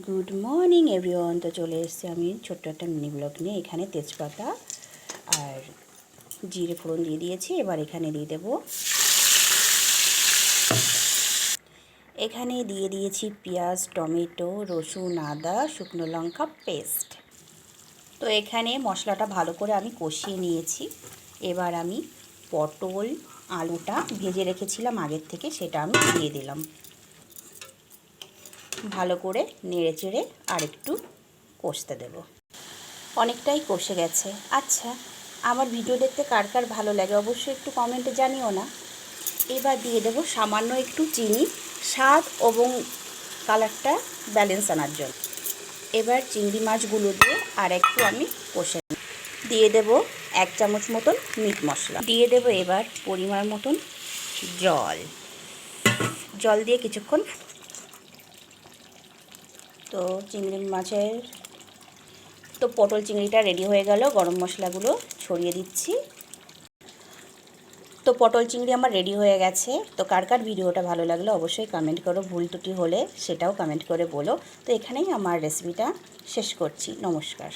Good morning everyone. তো চলে এসেছি আমি ছোট্ট একটা মিনি ব্লগ নিয়ে। এখানে তেজপাতা আর জিরে ফোড়ন দিয়ে দিয়েছি। এবার এখানে দিয়ে দেব, এখানে দিয়ে দিয়েছি পেঁয়াজ, টমেটো, রসুন, আদা, শুকনো লঙ্কা পেস্ট। তো এখানে মশলাটা ভালো করে আমি কষিয়ে নিয়েছি। এবার আমি পটল আলুটা ভেজে রেখেছিলাম আগের থেকে, সেটা আমি দিয়ে দিলাম। ভালো করে নেড়ে চেড়ে আর একটু কষতে দেব। অনেকটাই কষে গেছে। আচ্ছা, আমার ভিডিও দেখতে কার কার ভালো লাগে অবশ্যই একটু কমেন্টে জানিও না। এবার দিয়ে দেব সামান্য একটু চিনি, স্বাদ এবং কালারটা ব্যালেন্স আনার জন্য। এবার চিংড়ি মাছগুলো দিয়ে আর একটু আমি কষে দিয়ে দেব 1 চামচ মতন মিট মশলা দিয়ে দেব। এবার পরিমাণ মতন জল দিয়ে কিছুক্ষণ। তো চিংড়ি মাছের পটল চিংড়িটা রেডি হয়ে গেল। গরম মশলাগুলো ছড়িয়ে দিচ্ছি। তো পটল চিংড়ি আমার রেডি হয়ে গেছে। তো কার কার ভিডিওটা ভালো লাগলো অবশ্যই কমেন্ট করো, ভুল ত্রুটি হলে সেটাও কমেন্ট করে বলো। তো এখানেই আমার রেসিপিটা শেষ করছি। নমস্কার।